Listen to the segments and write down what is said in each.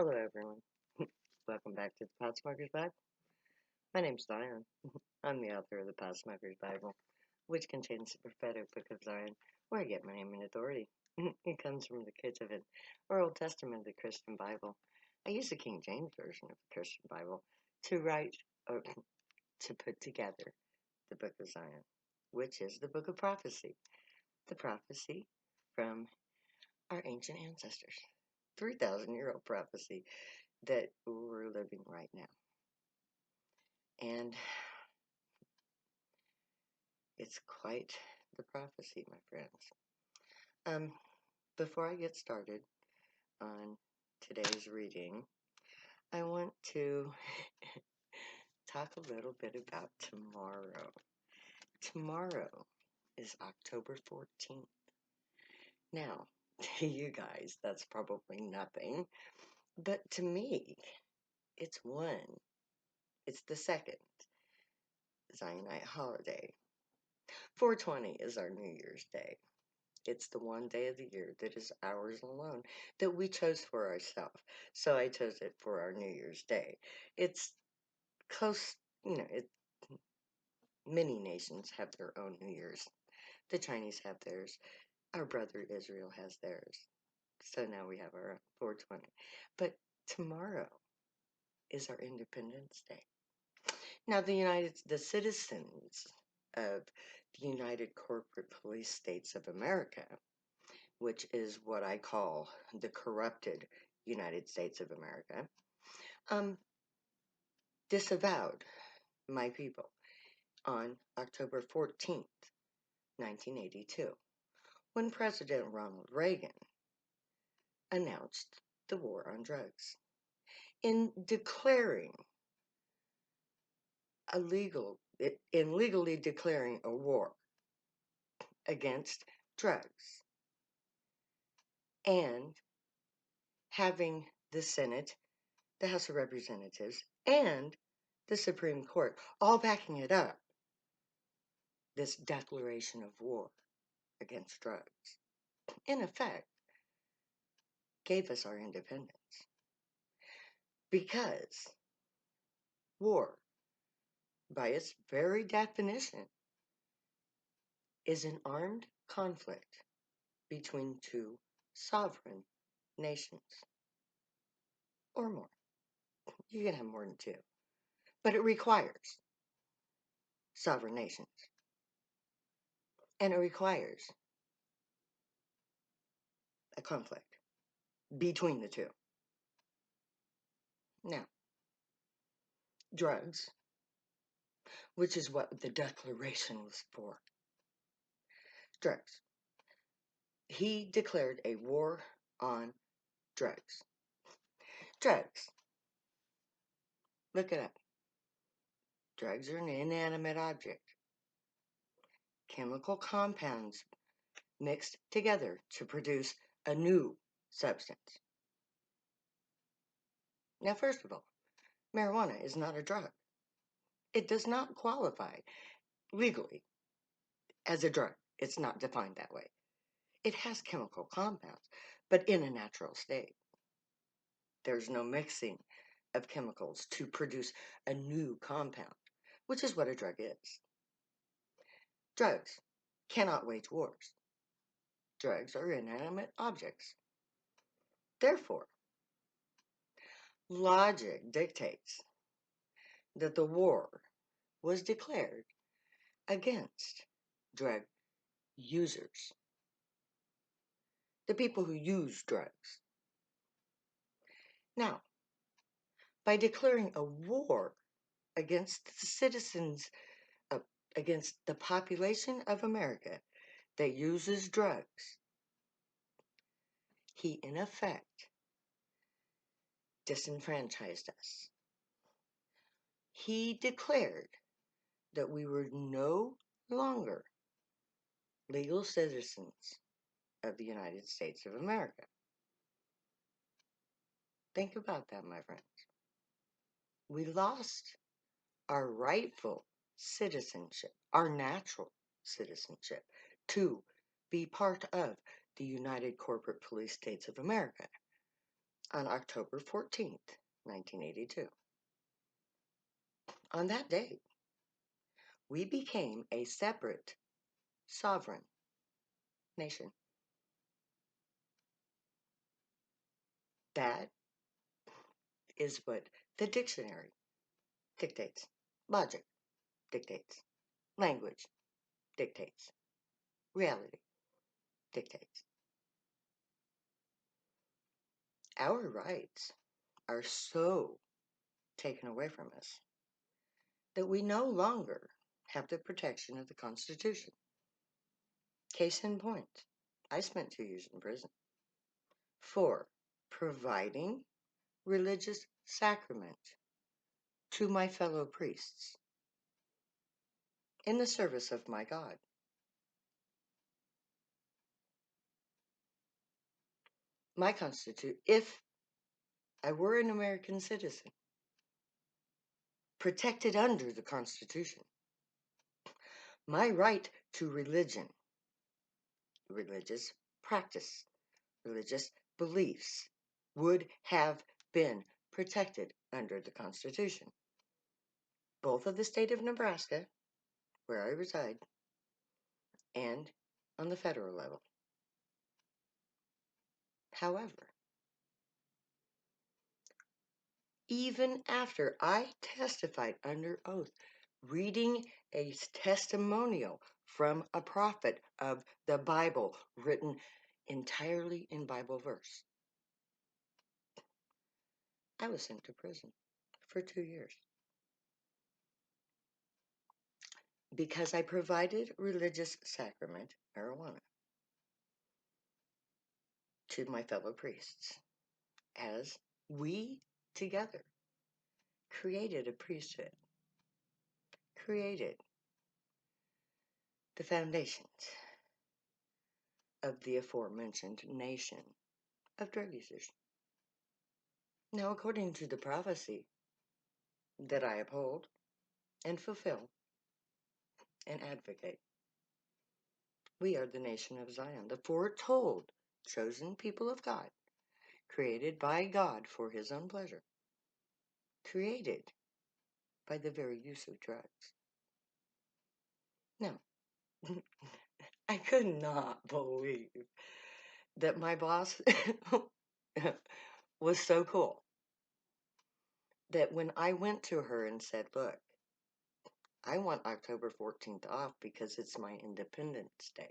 Hello, everyone. Welcome back to the Pathsmokers Bible. My name's Zion. I'm the author of the Pathsmokers Bible, which contains the prophetic book of Zion, where I get my name and authority. It comes from the Ketuvim, or Old Testament of the Christian Bible. I use the King James Version of the Christian Bible to write, or to put together the book of Zion, which is the book of prophecy. The prophecy from our ancient ancestors. 3,000-year-old prophecy that we're living right now. And it's quite the prophecy, my friends. Before I get started on today's reading, I want to talk a little bit about tomorrow. Tomorrow is October 14th. Now, to you guys, that's probably nothing, but to me, it's one. It's the second Zionite holiday. 420 is our New Year's Day. It's the one day of the year that is ours alone, that we chose for ourselves. So I chose it for our New Year's Day. It's close, many nations have their own New Year's. The Chinese have theirs. Our brother Israel has theirs. So now we have our own 420. But tomorrow is our Independence Day. Now the citizens of the United Corporate Police States of America, which is what I call the corrupted United States of America, disavowed my people on October 14th, 1982, when President Ronald Reagan announced the war on drugs. In legally declaring a war against drugs and having the Senate, the House of Representatives, and the Supreme Court all backing it up, this declaration of war against drugs, in effect, gave us our independence. Because war, by its very definition, is an armed conflict between two sovereign nations, or more. You can have more than two. But it requires sovereign nations. And it requires a conflict between the two. Now, drugs, which is what the Declaration was for. Drugs. He declared a war on drugs. Drugs. Look it up. Drugs are an inanimate object. Chemical compounds mixed together to produce a new substance. Now, first of all, marijuana is not a drug. It does not qualify legally as a drug. It's not defined that way. It has chemical compounds, but in a natural state. There's no mixing of chemicals to produce a new compound, which is what a drug is. Drugs cannot wage wars. Drugs are inanimate objects. Therefore, logic dictates that the war was declared against drug users, the people who use drugs. Now, by declaring a war against the citizens, against the population of America that uses drugs, he in effect disenfranchised us. He declared that we were no longer legal citizens of the United States of America. Think about that, my friends. We lost our rightful citizenship, our natural citizenship, to be part of the United Corporate Police States of America. on October 14th, 1982. On that date, we became a separate, sovereign nation. That is what the dictionary dictates. Logic dictates. Language dictates. Reality dictates. Our rights are so taken away from us that we no longer have the protection of the Constitution. Case in point, I spent 2 years in prison for providing religious sacrament to my fellow priests in the service of my God. My Constitution, if I were an American citizen, protected under the Constitution, my right to religion, religious practice, religious beliefs would have been protected under the Constitution, both of the state of Nebraska, where I reside, and on the federal level. However, even after I testified under oath, reading a testimonial from a prophet of the Bible written entirely in Bible verse, I was sent to prison for 2 years because I provided religious sacrament, marijuana, to my fellow priests as we together created a priesthood, created the foundations of the aforementioned nation of drug users. Now, according to the prophecy that I uphold and fulfill and advocate, we are the nation of Zion, the foretold, chosen people of God, created by God for his own pleasure, created by the very use of drugs. Now, I could not believe that my boss was so cool that when I went to her and said, look, I want October 14th off because it's my Independence Day,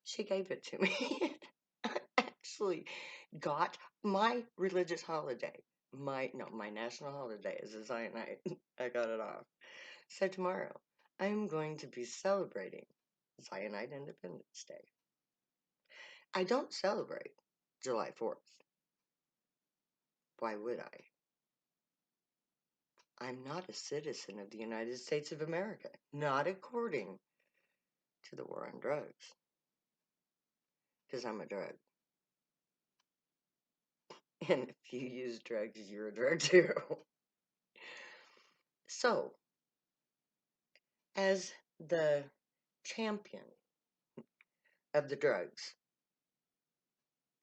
she gave it to me. I actually got my religious holiday, my national holiday is a Zionite. I got it off. So tomorrow, I'm going to be celebrating Zionite Independence Day. I don't celebrate July 4th. Why would I? I'm not a citizen of the United States of America, not according to the war on drugs, because I'm a drug. And if you use drugs, you're a drug too. So, as the champion of the drugs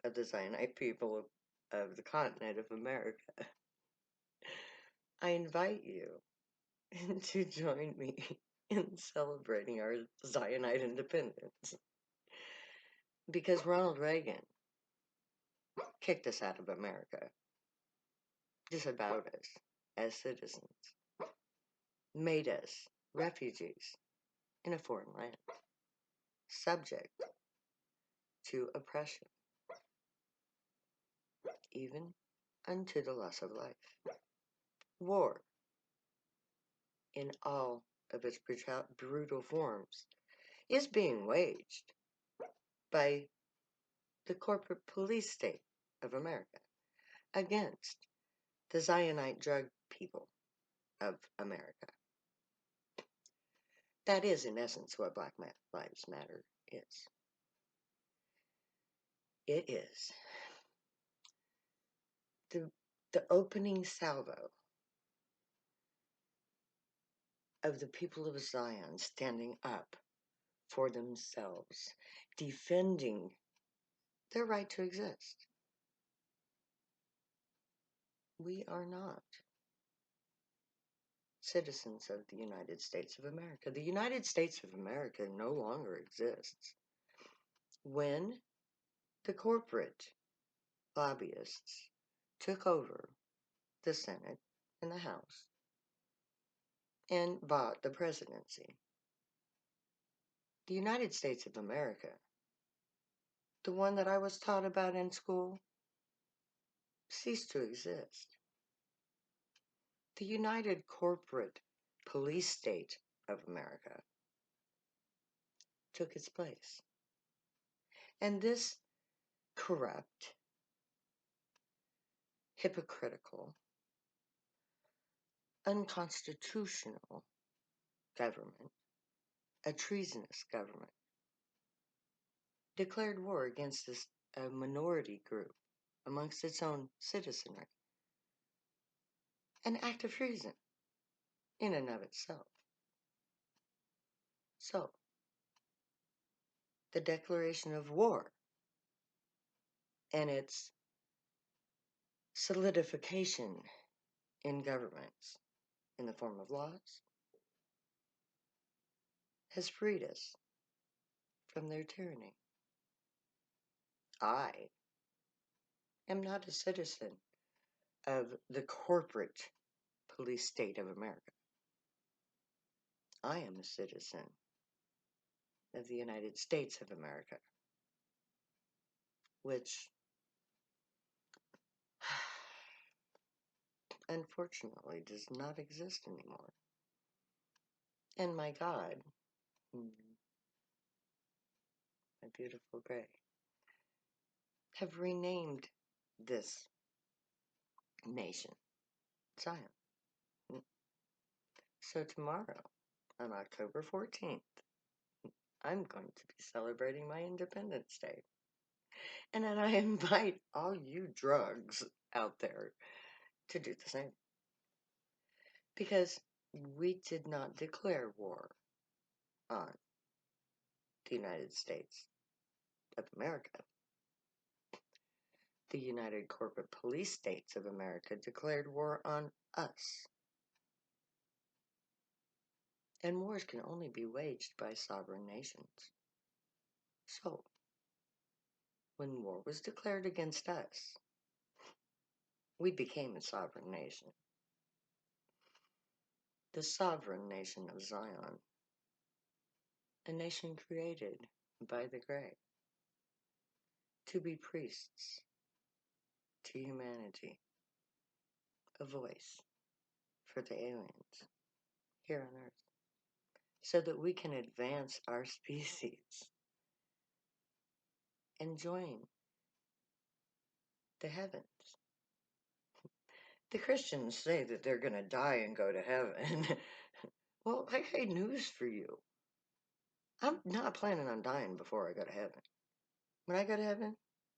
of the Zionite people of the continent of America, I invite you to join me in celebrating our Zionite independence. Because Ronald Reagan kicked us out of America, disavowed us as citizens, made us refugees in a foreign land, subject to oppression, even unto the loss of life. War, in all of its brutal forms, is being waged by the corporate police state of America against the Zionite drug people of America. That is, in essence, what Black Lives Matter is. It is the opening salvo of the people of Zion standing up for themselves, defending their right to exist. we are not citizens of the United States of America. The United States of America no longer exists. When the corporate lobbyists took over the Senate and the House and bought the presidency, the United States of America, the one that I was taught about in school, ceased to exist. The United Corporate Police State of America took its place. And this corrupt, hypocritical, unconstitutional government, a treasonous government, declared war against a minority group amongst its own citizenry. An act of treason in and of itself. So, the declaration of war and its solidification in governments in the form of laws has freed us from their tyranny. I am not a citizen of the corporate police state of America. I am a citizen of the United States of America, which unfortunately does not exist anymore. And my God, my beautiful gray, have renamed this nation Zion. So tomorrow, on October 14th, I'm going to be celebrating my Independence Day. And then I invite all you drugs out there to do the same. Because we did not declare war on the United States of America. The United Corporate Police States of America declared war on us. And wars can only be waged by sovereign nations. So, when war was declared against us, we became a sovereign nation. The sovereign nation of Zion, a nation created by the Grey to be priests to humanity, a voice for the aliens here on Earth, so that we can advance our species and join the heavens. The Christians say that they're going to die and go to heaven. Well, I got news for you. I'm not planning on dying before I go to heaven. When I go to heaven,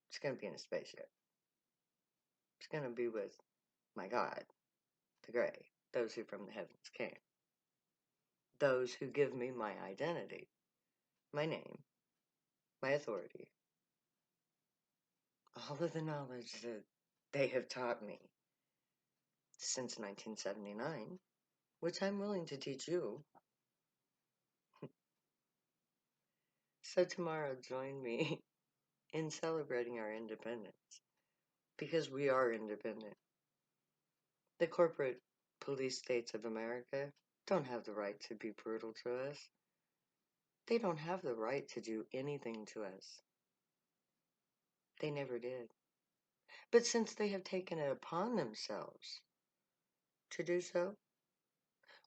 it's going to be in a spaceship. It's going to be with my God, the Grey, those who from the heavens came. Those who give me my identity, my name, my authority, all of the knowledge that they have taught me since 1979, which I'm willing to teach you. So tomorrow, join me in celebrating our independence, because we are independent. The corporate police states of America don't have the right to be brutal to us. They don't have the right to do anything to us. They never did. But since they have taken it upon themselves to do so,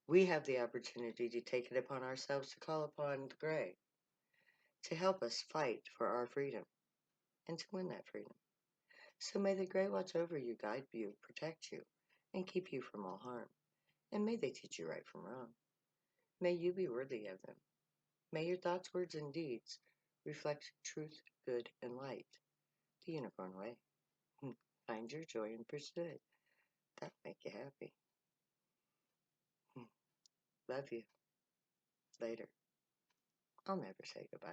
we have the opportunity to take it upon ourselves to call upon the Grey to help us fight for our freedom and to win that freedom. So may the Grey watch over you, guide you, protect you, and keep you from all harm. And may they teach you right from wrong. May you be worthy of them. May your thoughts, words, and deeds reflect truth, good, and light, the unicorn way. Find your joy and pursue it. That'll make you happy. Love you. Later. I'll never say goodbye.